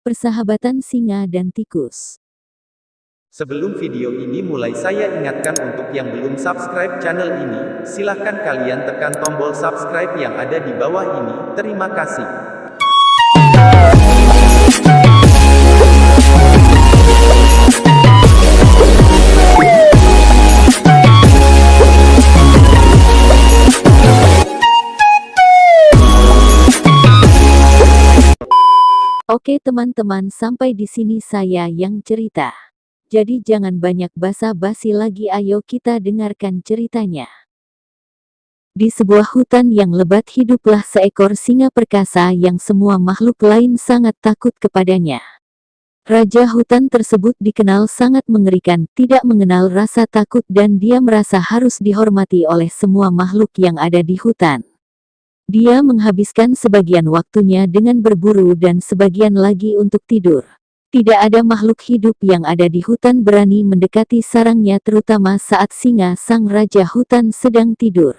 Persahabatan singa dan tikus. Sebelum video ini mulai, saya ingatkan untuk yang belum subscribe channel ini, silahkan kalian tekan tombol subscribe yang ada di bawah ini. Terima kasih. Oke teman-teman, sampai di sini saya yang cerita. Jadi jangan banyak basa-basi lagi, ayo kita dengarkan ceritanya. Di sebuah hutan yang lebat hiduplah seekor singa perkasa yang semua makhluk lain sangat takut kepadanya. Raja hutan tersebut dikenal sangat mengerikan, tidak mengenal rasa takut dan dia merasa harus dihormati oleh semua makhluk yang ada di hutan. Dia menghabiskan sebagian waktunya dengan berburu dan sebagian lagi untuk tidur. Tidak ada makhluk hidup yang ada di hutan berani mendekati sarangnya, terutama saat singa sang raja hutan sedang tidur.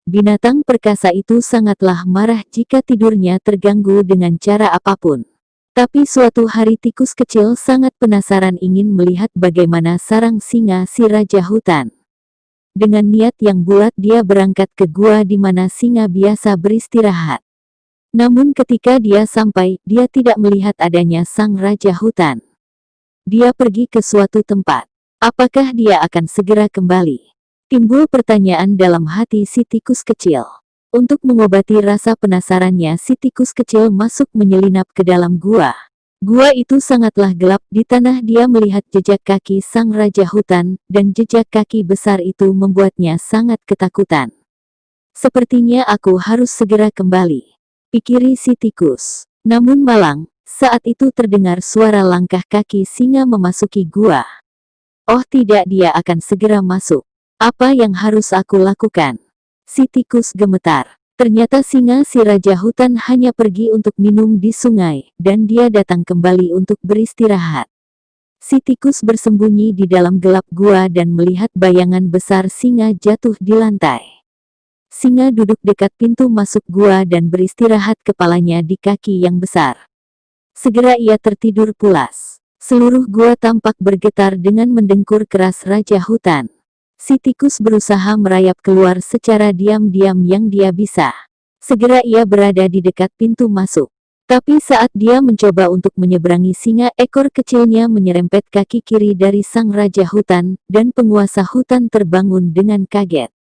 Binatang perkasa itu sangatlah marah jika tidurnya terganggu dengan cara apapun. Tapi suatu hari tikus kecil sangat penasaran ingin melihat bagaimana sarang singa si raja hutan. Dengan niat yang bulat dia berangkat ke gua di mana singa biasa beristirahat. Namun ketika dia sampai, dia tidak melihat adanya sang raja hutan. Dia pergi ke suatu tempat. Apakah dia akan segera kembali? Timbul pertanyaan dalam hati si tikus kecil. Untuk mengobati rasa penasarannya, si tikus kecil masuk menyelinap ke dalam gua. Gua itu sangatlah gelap, di tanah dia melihat jejak kaki sang raja hutan, dan jejak kaki besar itu membuatnya sangat ketakutan. Sepertinya aku harus segera kembali, pikiri si tikus. Namun malang, saat itu terdengar suara langkah kaki singa memasuki gua. Oh tidak, dia akan segera masuk. Apa yang harus aku lakukan? Si tikus gemetar. Ternyata singa si raja hutan hanya pergi untuk minum di sungai, dan dia datang kembali untuk beristirahat. Si tikus bersembunyi di dalam gelap gua dan melihat bayangan besar singa jatuh di lantai. Singa duduk dekat pintu masuk gua dan beristirahat kepalanya di kaki yang besar. Segera ia tertidur pulas. Seluruh gua tampak bergetar dengan mendengkur keras raja hutan. Si tikus berusaha merayap keluar secara diam-diam yang dia bisa. Segera ia berada di dekat pintu masuk. Tapi saat dia mencoba untuk menyeberangi singa, ekor kecilnya menyerempet kaki kiri dari sang raja hutan, dan penguasa hutan terbangun dengan kaget.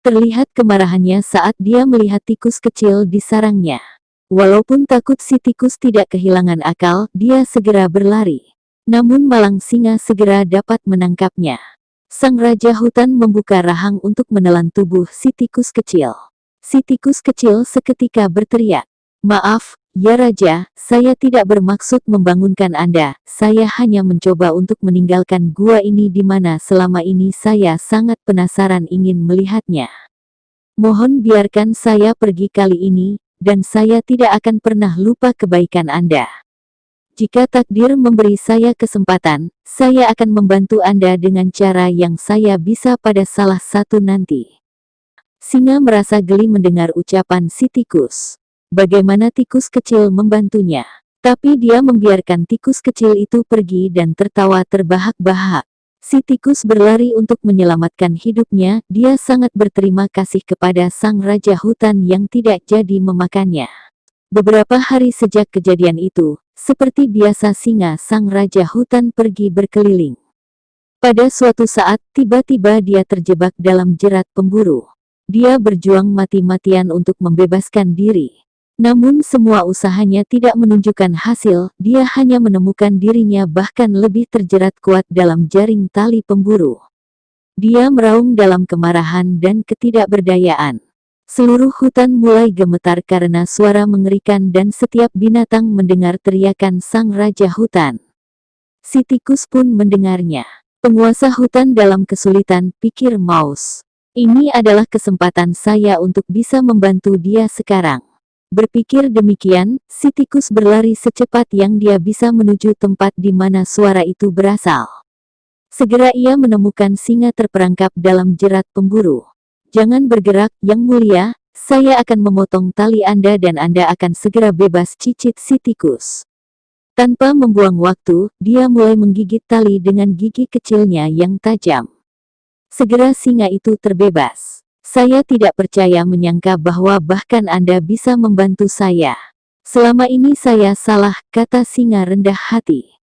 Terlihat kemarahannya saat dia melihat tikus kecil di sarangnya. Walaupun takut, si tikus tidak kehilangan akal, dia segera berlari. Namun malang singa segera dapat menangkapnya. Sang raja hutan membuka rahang untuk menelan tubuh si tikus kecil. Si tikus kecil seketika berteriak, "Maaf, ya raja, saya tidak bermaksud membangunkan Anda, saya hanya mencoba untuk meninggalkan gua ini di mana selama ini saya sangat penasaran ingin melihatnya. Mohon biarkan saya pergi kali ini, dan saya tidak akan pernah lupa kebaikan Anda. Jika takdir memberi saya kesempatan, saya akan membantu Anda dengan cara yang saya bisa pada salah satu nanti." Singa merasa geli mendengar ucapan si tikus. Bagaimana tikus kecil membantunya? Tapi dia membiarkan tikus kecil itu pergi dan tertawa terbahak-bahak. Si tikus berlari untuk menyelamatkan hidupnya, dia sangat berterima kasih kepada sang raja hutan yang tidak jadi memakannya. Beberapa hari sejak kejadian itu, seperti biasa singa sang raja hutan pergi berkeliling. Pada suatu saat, tiba-tiba dia terjebak dalam jerat pemburu. Dia berjuang mati-matian untuk membebaskan diri. Namun semua usahanya tidak menunjukkan hasil, dia hanya menemukan dirinya bahkan lebih terjerat kuat dalam jaring tali pemburu. Dia meraung dalam kemarahan dan ketidakberdayaan. Seluruh hutan mulai gemetar karena suara mengerikan dan setiap binatang mendengar teriakan sang raja hutan. Si tikus pun mendengarnya. Penguasa hutan dalam kesulitan, pikir Maus. Ini adalah kesempatan saya untuk bisa membantu dia sekarang. Berpikir demikian, si tikus berlari secepat yang dia bisa menuju tempat di mana suara itu berasal. Segera ia menemukan singa terperangkap dalam jerat pemburu. "Jangan bergerak, Yang Mulia, saya akan memotong tali Anda dan Anda akan segera bebas," cicit si tikus. Tanpa membuang waktu, dia mulai menggigit tali dengan gigi kecilnya yang tajam. Segera singa itu terbebas. Saya tidak percaya menyangka bahwa bahkan Anda bisa membantu saya. Selama ini saya salah, kata singa rendah hati.